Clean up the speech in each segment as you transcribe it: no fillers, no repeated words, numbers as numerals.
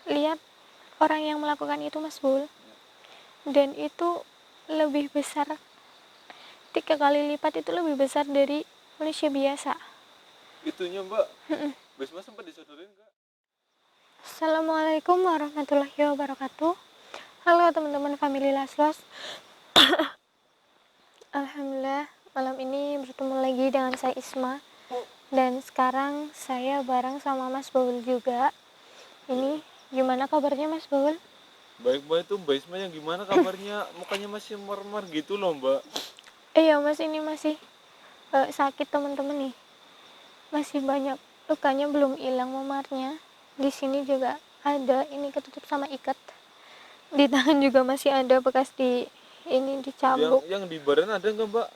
lihat orang yang melakukan itu Mas Bul, dan itu lebih besar 3 kali lipat, itu lebih besar dari manusia biasa. Itunya Mbak, Bisma sempat disodorin nggak? Assalamualaikum warahmatullahi wabarakatuh. Halo teman-teman family Laslos. Alhamdulillah malam ini bertemu lagi dengan saya Isma, dan sekarang saya bareng sama Mas Baul juga. Ini gimana kabarnya Mas Baul? Baik Mbak, itu Mbak Isma yang gimana kabarnya? Mukanya masih mermer gitu loh Mbak. Iya Mas, ini masih sakit teman-teman nih. Masih banyak lukanya, belum hilang memarnya. Di sini juga ada, ini ketutup sama ikat. Di tangan juga masih ada bekas ini dicambuk. Yang di badan ada nggak Mbak?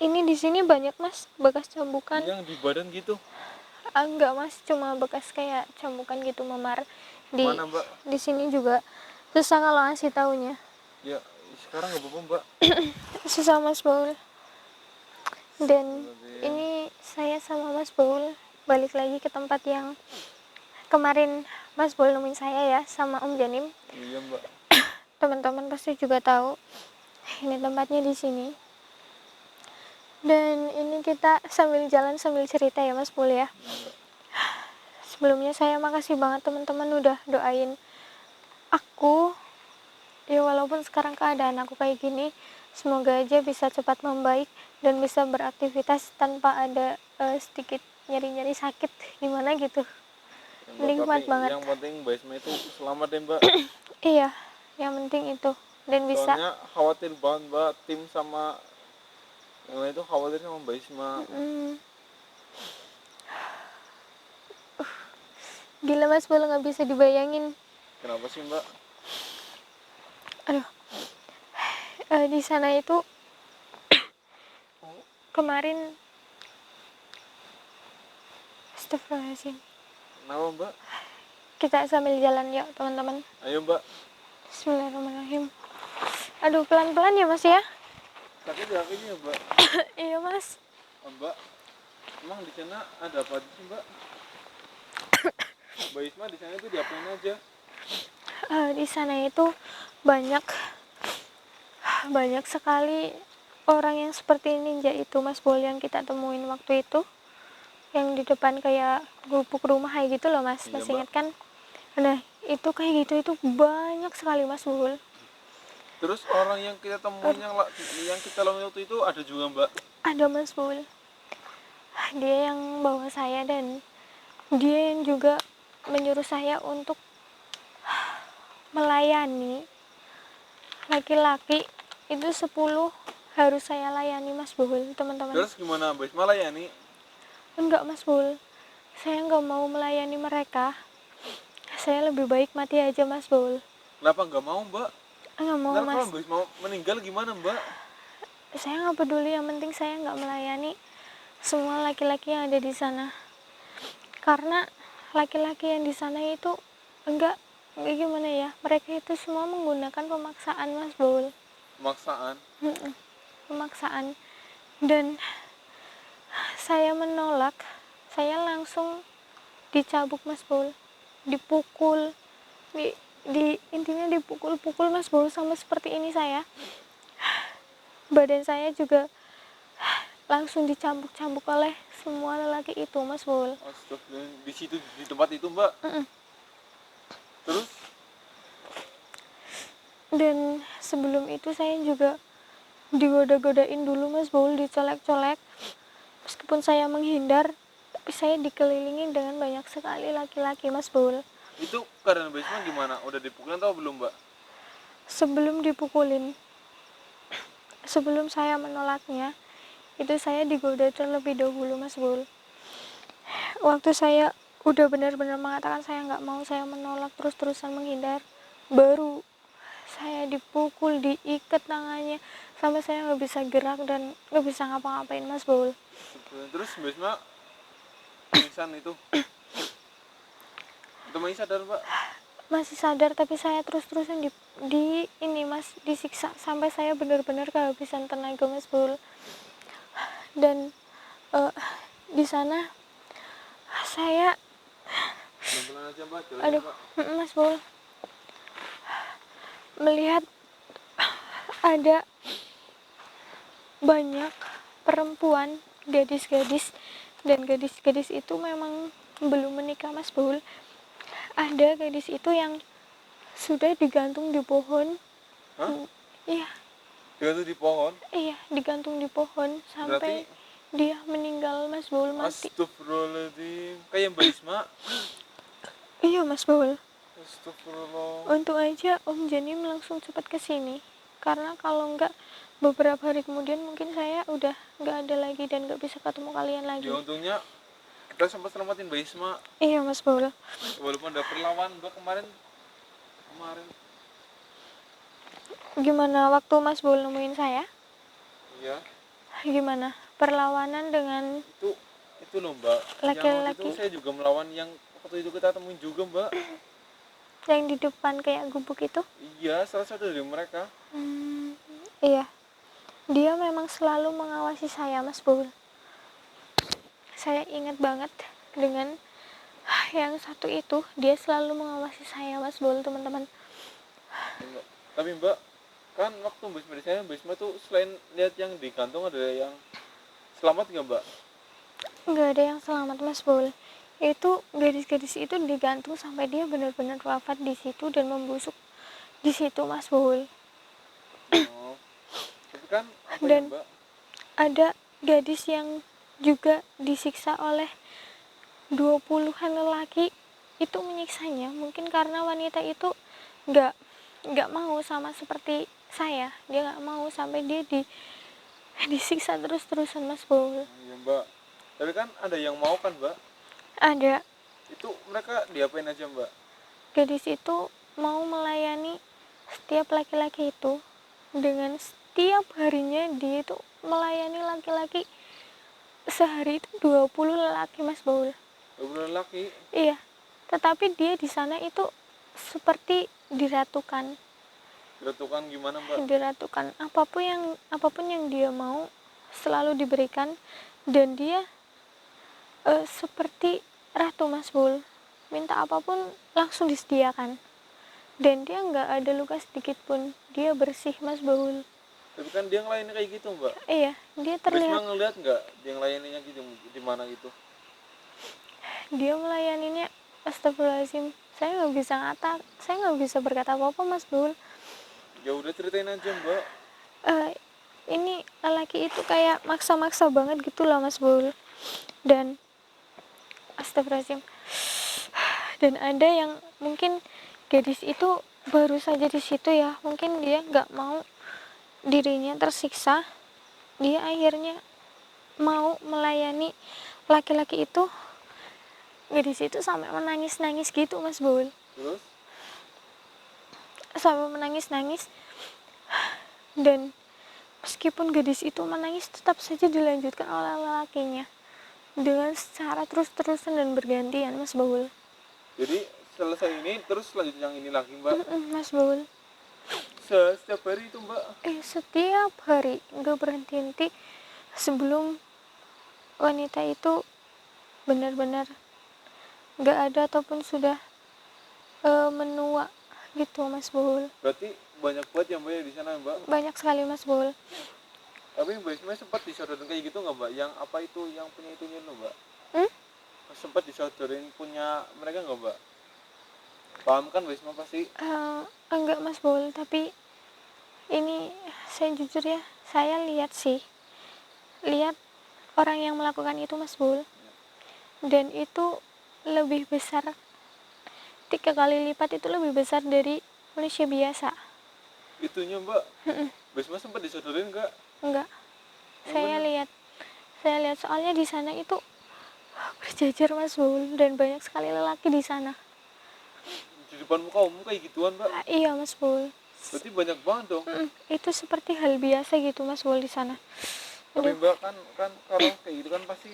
Ini di sini banyak Mas bekas cambukan. Yang di badan gitu? Enggak Mas, cuma bekas kayak cambukan gitu memar. Mana Mbak? Di sini juga susah kalau ngasih taunya. Ya sekarang nggak apa-apa Mbak. Susah Mas Baul. Dan ini saya sama Mas Baul balik lagi ke tempat yang kemarin Mas Baul nemuin saya ya, sama Om Janim. Iya Mbak. Teman-teman pasti juga tahu ini tempatnya di sini. Dan ini kita sambil jalan sambil cerita ya Mas Baul ya. Sebelumnya saya makasih banget teman-teman udah doain aku. Ya walaupun sekarang keadaan aku kayak gini, semoga aja bisa cepat membaik dan bisa beraktivitas tanpa ada sedikit nyeri-nyeri sakit gimana gitu. Nikmat banget. Yang penting Mbak Isma itu selamat ya Mbak. Iya, yang penting itu. Dan bisa. Soalnya khawatir banget Mbak, tim sama yang lain itu khawatir sama Mbak Isma. Gila Mas, boleh nggak bisa dibayangin. Kenapa sih Mbak? Aduh, di sana itu kemarin, astagfirullahaladzim. Kenapa Mbak? Kita sambil jalan yuk teman-teman. Ayo Mbak. Bismillahirrahmanirrahim. Aduh, pelan-pelan ya Mas ya. Sakit ya kakinya Mbak? Iya Mas. Mbak, emang di sana ada apa sih Mbak? Mbak Isma di sana itu diapain aja? Di sana itu banyak sekali orang yang seperti ninja itu Mas Bol, yang kita temuin waktu itu, yang di depan kayak gubuk rumah kayak gitu loh Mas. Iya, Masih ingat kan? Nah itu kayak gitu itu banyak sekali Mas Bol. Terus orang yang kita temuin yang kita lawan waktu itu ada juga Mbak? Ada Mas Bol. Dia yang bawa saya, dan dia yang juga menyuruh saya untuk melayani laki-laki itu 10 harus saya layani Mas Bul, teman-teman. Terus gimana Mbak Isma layani? Enggak Mas Bul, saya nggak mau melayani mereka. Saya lebih baik mati aja Mas Bul. Kenapa nggak mau Mbak? Nggak mau Mas. Kalau Mbak Isma meninggal gimana Mbak? Saya nggak peduli, yang penting saya nggak melayani semua laki-laki yang ada di sana. Karena laki-laki yang di sana itu enggak gimana ya, mereka itu semua menggunakan pemaksaan Mas Bul. Pemaksaan. Dan saya menolak, saya langsung dicabuk Mas Bul, dipukul, intinya dipukul Mas Bul, sama seperti ini saya. Badan saya juga langsung dicambuk-cambuk oleh semua lelaki itu Mas Bul. Di situ, di tempat itu Mbak? Terus? Dan sebelum itu saya juga digoda-godain dulu Mas Bul, dicolek-colek. Meskipun saya menghindar, tapi saya dikelilingi dengan banyak sekali laki-laki Mas Bul. Itu karena Mbak Isma gimana? Udah dipukulin atau belum Mbak? Sebelum dipukulin, sebelum saya menolaknya, itu saya digoda terlebih dahulu Mas Bul. Waktu saya udah benar-benar mengatakan saya nggak mau, saya menolak, terus-terusan menghindar, baru saya dipukul, diikat tangannya sampai saya nggak bisa gerak dan nggak bisa ngapa-ngapain Mas Bul. Terus Mbak Isma pingsan itu masih sadar Mbak? Masih sadar, tapi saya terus-terusan ini Mas, disiksa sampai saya benar-benar kehabisan tenaga Mas Bul. Dan di sana saya gimana aja mbak, jelasin Aduh, mbak. Mas Bul, melihat ada banyak perempuan, gadis-gadis, dan gadis-gadis itu memang belum menikah Mas Bul. Ada gadis itu yang sudah digantung di pohon. Hah? Iya, Dia tuh di pohon, iya, digantung di pohon berarti sampai dia meninggal Mas Bul, mati. astagfirullahaladzim, kayak Mbak Isma. Iya Mas Bul. Astagfirullah. Untung aja Om Janim langsung cepat ke sini. Karena kalau enggak beberapa hari kemudian mungkin saya udah nggak ada lagi dan nggak bisa ketemu kalian lagi. Ya untungnya kita sempat selamatin Mbak Isma, Iya Mas Bul. walaupun ada perlawanan mbak kemarin. Gimana waktu Mas Bul nemuin saya? Iya, Gimana perlawanan dengan itu loh mbak, yang waktu itu laki-laki saya juga melawan yang waktu itu kita temuin juga mbak. yang di depan kayak gubuk itu? Iya, salah satu dari mereka. Iya, dia memang selalu mengawasi saya Mas Bul. Saya ingat banget dengan yang satu itu, dia selalu mengawasi saya Mas Bul, teman-teman. Ya, mbak. Tapi mbak, kan waktu Mbak Isma di sana, Mbak Isma tuh selain lihat yang digantung ada yang selamat nggak mbak? Nggak ada yang selamat Mas Bul. Itu gadis-gadis itu digantung sampai dia benar-benar wafat di situ dan membusuk di situ Mas Bul. Oh, tapi kan apa ya Dan mbak? ada gadis yang juga disiksa oleh 20-an lelaki itu menyiksanya, mungkin karena wanita itu nggak nggak mau sama seperti saya, dia nggak mau sampai dia disiksa terus-terusan Mas Bul. Iya mbak, tapi kan ada yang mau kan mbak? Ada Itu mereka diapain aja mbak? gadis itu mau melayani setiap laki-laki itu dengan setiap harinya dia itu melayani laki-laki, sehari itu 20 lelaki Mas Bul. 20 laki? Iya, tetapi dia di sana itu seperti diratukan. Diratukan gimana mbak? Diratukan apapun yang dia mau selalu diberikan, dan dia seperti ratu Mas Bul, minta apapun langsung disediakan, dan dia nggak ada luka sedikit pun, dia bersih Mas Bul. Tapi kan dia ngelayanin kayak gitu mbak. Iya, dia Mbak Isma terlihat ngeliat nggak dia ngelayaninnya gitu di mana gitu? dia melayaninya, astagfirullahaladzim, saya nggak bisa berkata apa-apa Mas Bul. Ya udah ceritain aja mbak. Eh, ini lelaki itu kayak maksa-maksa banget gitu loh Mas Bul. Dan astagfirullahaladzim, dan ada yang mungkin gadis itu baru saja di situ ya, mungkin dia nggak mau dirinya tersiksa, dia akhirnya mau melayani laki-laki itu. Gadis itu sampai menangis-nangis gitu Mas Bul, Terus? sampai menangis-nangis, dan meskipun gadis itu menangis tetap saja dilanjutkan oleh lelakinya dengan secara terus-terusan dan bergantian Mas Bul. Jadi selesai ini terus lanjut yang ini lagi mbak? Mas Bul, Setiap hari itu mbak? setiap hari nggak berhenti-henti sebelum wanita itu benar-benar nggak ada ataupun sudah menua gitu Mas Bul. Berarti banyak banget yang mbak ya di sana mbak? Banyak sekali Mas Bul. Tapi mbak Isma sempat disodorin kayak gitu nggak mbak? Yang apa itu yang punya itunya loh mbak? Sempat disodorin punya mereka nggak mbak? Paham kan mbak Isma pasti? Enggak Mas Bul, tapi ini saya jujur ya, saya lihat orang yang melakukan itu Mas Bul, dan itu lebih besar, 3 kali lipat, itu lebih besar dari manusia biasa. Itunya mbak? Mbak Isma sempat disodorin nggak? Enggak, saya lihat soalnya di sana itu berjajar Mas Bul, dan banyak sekali lelaki di sana. Di depan muka umum kayak gituan mbak? Iya Mas Bul. Berarti banyak banget dong. Itu seperti hal biasa gitu Mas Bul di sana. Tapi Aduh. mbak kan kalau kayak gitu kan pasti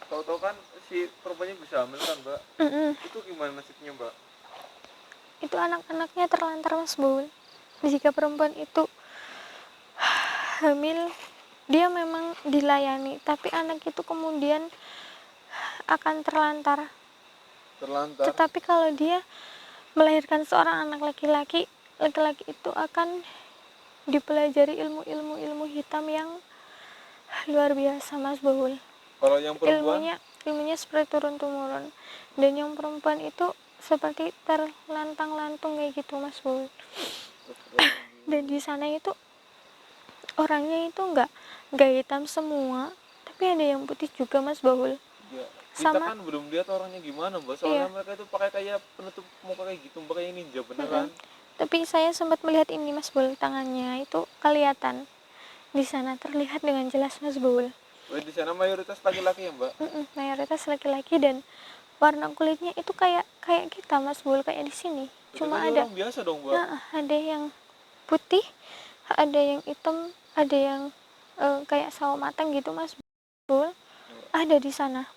tahu-tahu kan si perempuannya bisa hamil kan mbak? Itu gimana nasibnya mbak? Itu anak-anaknya terlantar Mas Bul. Jika perempuan itu hamil, dia memang dilayani, tapi anak itu kemudian akan terlantar terlantar. Tetapi kalau dia melahirkan seorang anak laki-laki, laki-laki itu akan dipelajari ilmu hitam yang luar biasa Mas Baul. Kalau yang perempuan Ilmunya seperti turun temurun, dan yang perempuan itu seperti terlantang-lantung kayak gitu Mas Baul. Dan di sana itu orangnya itu nggak hitam semua, tapi ada yang putih juga Mas Baul. ya, kita Sama kan belum lihat orangnya gimana mbak, soalnya iya. mereka itu pakai kayak penutup muka kayak gitu mbak, kayak ninja beneran. Tapi saya sempat melihat ini Mas Baul, tangannya itu kelihatan. Di sana terlihat dengan jelas Mas Baul. Di sana mayoritas laki-laki ya mbak. Mayoritas laki-laki, dan warna kulitnya itu kayak kita Mas Baul, kayak di sini. Berarti Cuma kayak ada orang biasa dong mbak. ada yang putih, ada yang hitam, ada yang kayak sawo matang gitu Mas Baul. Ada di sana.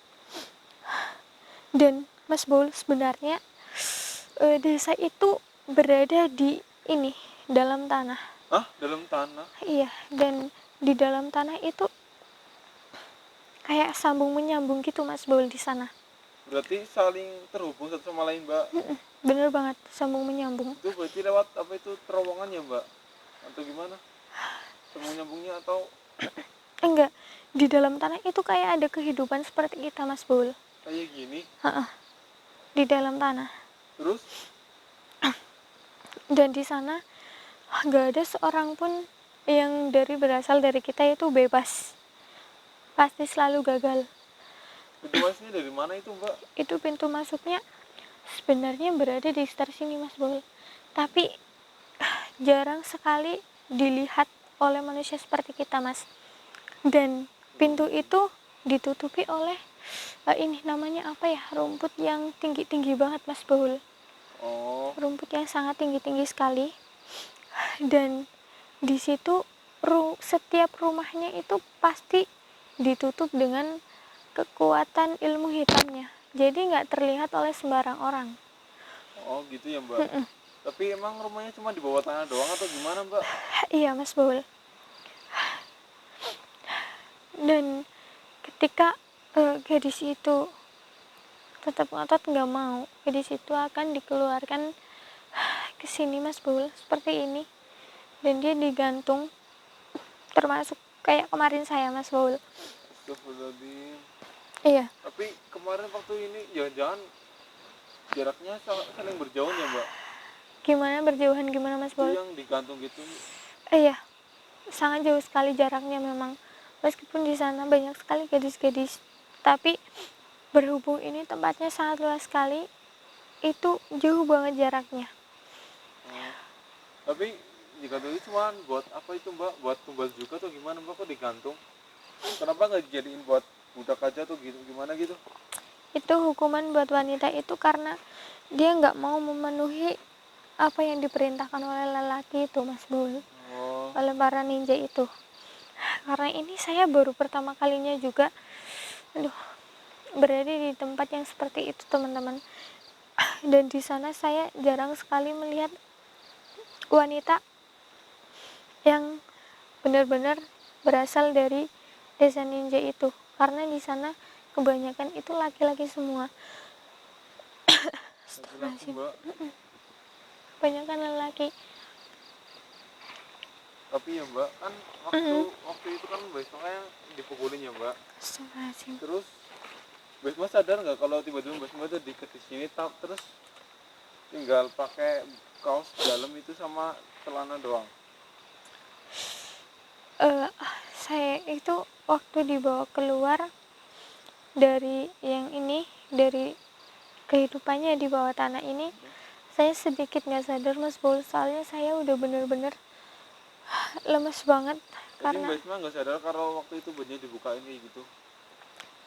Dan Mas Baul, sebenarnya desa itu berada di ini, dalam tanah. Dalam tanah? Iya, dan di dalam tanah itu kayak sambung menyambung gitu Mas Baul di sana. Berarti saling terhubung satu sama lain mbak. Bener banget, sambung menyambung. Itu berarti lewat apa itu, terowongan ya mbak, atau gimana sambung nyambungnya? Atau Enggak, di dalam tanah itu kayak ada kehidupan seperti kita Mas Baul. kayak gini Di dalam tanah. terus? Dan di sana nggak ada seorang pun yang berasal dari kita itu bebas. Pasti selalu gagal. Pintu masuknya dari mana itu mbak? Itu pintu masuknya sebenarnya berada di sekitar sini Mas Baul. Tapi jarang sekali dilihat oleh manusia seperti kita Mas. Dan pintu itu ditutupi oleh ini namanya apa ya, rumput yang tinggi-tinggi banget Mas Baul. Rumput yang sangat tinggi-tinggi sekali. Dan di situ setiap rumahnya itu pasti ditutup dengan kekuatan ilmu hitamnya, jadi nggak terlihat oleh sembarang orang. Gitu ya mbak. Tapi emang rumahnya cuma di bawah tanah doang atau gimana mbak? Iya Mas Baul. Dan ketika gadis itu tetap ngotot nggak mau, gadis itu akan dikeluarkan ke sini Mas Baul, seperti ini. Dan dia digantung, termasuk kayak kemarin saya Mas Baul. Astagfirullahaladzim. Iya. Tapi kemarin waktu ini jangan-jangan jaraknya saling berjauhan ya mbak? Gimana berjauhan gimana Mas Baul? Itu yang digantung gitu. Iya, sangat jauh sekali jaraknya memang. Meskipun di sana banyak sekali gadis-gadis, tapi berhubung ini tempatnya sangat luas sekali, itu jauh banget jaraknya. Tapi digantung itu cuma buat apa itu mbak? Buat tumbal juga atau gimana mbak kok digantung? Kenapa nggak dijadiin buat budak aja tuh gitu, gimana gitu? Itu hukuman buat wanita itu karena dia nggak mau memenuhi apa yang diperintahkan oleh lelaki itu Mas Bul, oleh para ninja itu. Karena ini saya baru pertama kalinya juga berada di tempat yang seperti itu teman-teman. Dan di sana saya jarang sekali melihat wanita yang benar-benar berasal dari desa ninja itu, karena di sana kebanyakan itu laki-laki semua. Laki-laki mbak. Kebanyakan lelaki. Tapi ya mbak, kan waktu itu kan besoknya dipukulin ya mbak. Terus Basma sadar nggak kalau tiba-tiba Basma itu diikat di sini, terus tinggal pakai kaos dalam itu sama celana doang? Saya itu waktu dibawa keluar dari yang ini, dari kehidupannya di bawah tanah ini, saya sedikit nggak sadar Mas Bul, soalnya saya udah bener-bener lemes banget. Jadi Karena Basma nggak sadar kalau waktu itu bajunya dibukain kayak gitu?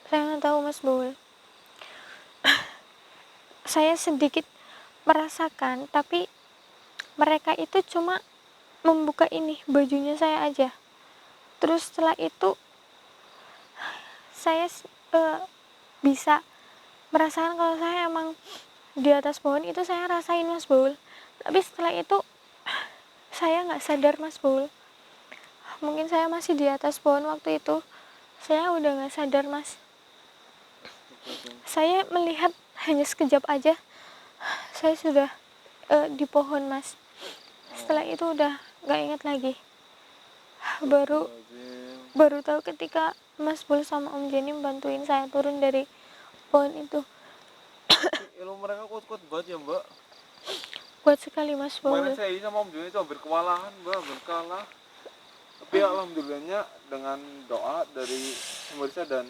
saya nggak tahu Mas Bul. Saya sedikit merasakan, tapi mereka itu cuma membuka ini bajunya saya aja. Terus setelah itu saya bisa merasakan kalau saya emang di atas pohon itu, saya rasain Mas Bul. Tapi setelah itu saya nggak sadar Mas Bul. Mungkin saya masih di atas pohon waktu itu, saya udah nggak sadar Mas. Saya melihat hanya sekejap aja saya sudah di pohon, Mas. Setelah itu udah nggak ingat lagi. baru Astagfirullahaladzim. baru tahu ketika Mas Bul sama Om Jenny bantuin saya turun dari pohon itu. Tapi ilmu mereka kuat-kuat banget ya mbak. Kuat sekali Mas Kemarin Bul. saya sama Om Joni itu hampir kewalahan mbak, hampir kalah. Tapi alhamdulillahnya dengan doa dari pemirsa dan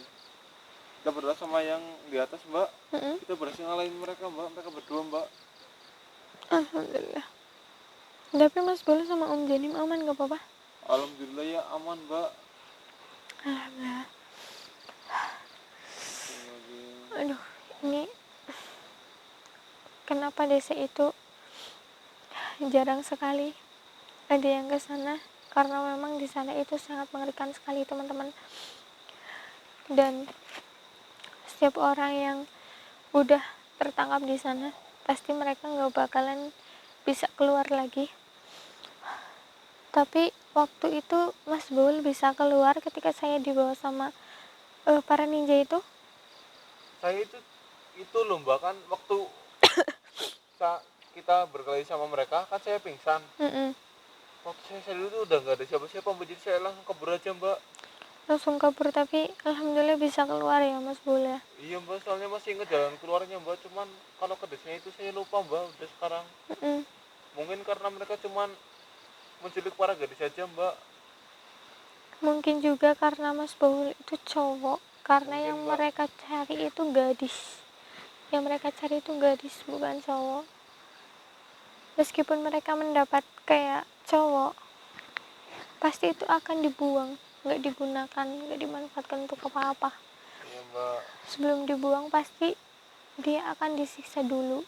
kita berdoa sama yang di atas mbak, Mm-mm. kita berhasil ngalahin mereka mbak, mereka berdua mbak. Alhamdulillah. Tapi Mas Bul sama Om Jenny aman gak apa-apa? Alhamdulillah ya aman mbak. Alhamdulillah. Astagfirullahaladzim. Aduh, ini kenapa desa itu jarang sekali ada yang ke sana, karena memang di sana itu sangat mengerikan sekali teman-teman. Dan setiap orang yang udah tertangkap di sana pasti mereka nggak bakalan bisa keluar lagi. Tapi waktu itu Mas Bul bisa keluar ketika saya dibawa sama para ninja itu. Saya itu loh mbak, kan waktu kita berkelahi sama mereka kan saya pingsan. Mm-mm. Waktu saya sadar itu udah nggak ada siapa-siapa mbak, jadi saya langsung kabur aja mbak. Langsung kabur, tapi alhamdulillah bisa keluar ya Mas Bul ya. Iya mbak, soalnya masih inget jalan keluarnya mbak, cuman kalau ke desanya itu saya lupa mbak udah sekarang. Mm-mm. Mungkin karena mereka cuman menculik para gadis saja mbak. Mungkin juga karena Mas Bul itu cowok, karena Mungkin, yang Mbak. mereka cari itu gadis. Yang mereka cari itu gadis, bukan cowok. Meskipun mereka mendapat kayak cowok, pasti itu akan dibuang, nggak digunakan, nggak dimanfaatkan untuk apa-apa. Iya mbak. Sebelum dibuang pasti dia akan disiksa dulu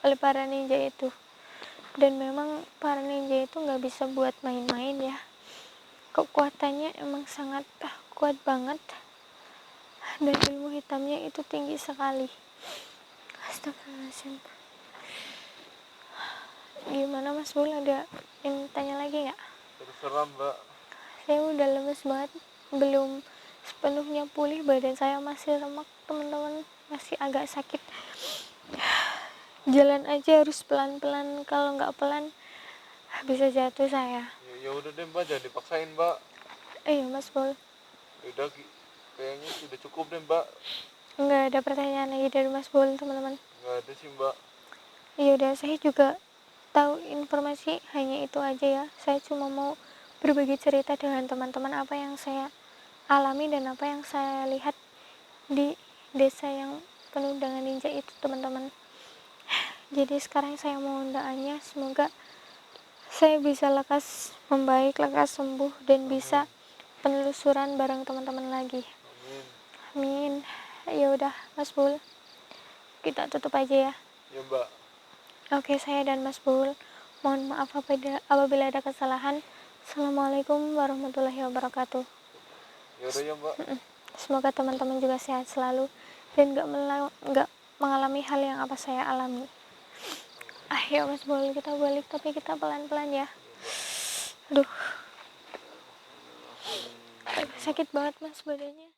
oleh para ninja itu. Dan memang para ninja itu nggak bisa buat main-main ya. Kekuatannya emang sangat kuat banget, dan ilmu hitamnya itu tinggi sekali. Astagfirullahaladzim. Gimana Mas Bul, ada yang tanya lagi nggak? Terserah mbak. Saya udah lemes banget, belum sepenuhnya pulih, badan saya masih remak teman-teman, masih agak sakit. Jalan aja harus pelan-pelan, kalau nggak pelan bisa jatuh saya. Ya udah deh mbak, jangan dipaksain mbak. Mas Bul, Ya udah, kayaknya sudah cukup deh mbak. nggak ada pertanyaan lagi dari Mas Bul teman-teman. Nggak ada sih mbak. Ya udah, saya juga tahu informasi hanya itu aja ya. Saya cuma mau berbagi cerita dengan teman-teman apa yang saya alami dan apa yang saya lihat di desa yang penuh dengan ninja itu teman-teman. Jadi sekarang saya mohon doanya, semoga saya bisa lekas membaik, lekas sembuh, dan bisa penelusuran bareng teman-teman lagi. Amin. Amin. Ya udah Mas Bul, kita tutup aja ya. Ya mbak. Oke, saya dan Mas Bul mohon maaf apabila ada kesalahan. Assalamualaikum warahmatullahi wabarakatuh. Ya udah ya mbak. Semoga teman-teman juga sehat selalu dan gak mengalami hal yang apa saya alami. Ayo Mas Bul, kita balik tapi kita pelan-pelan ya. Aduh, sakit banget Mas badannya.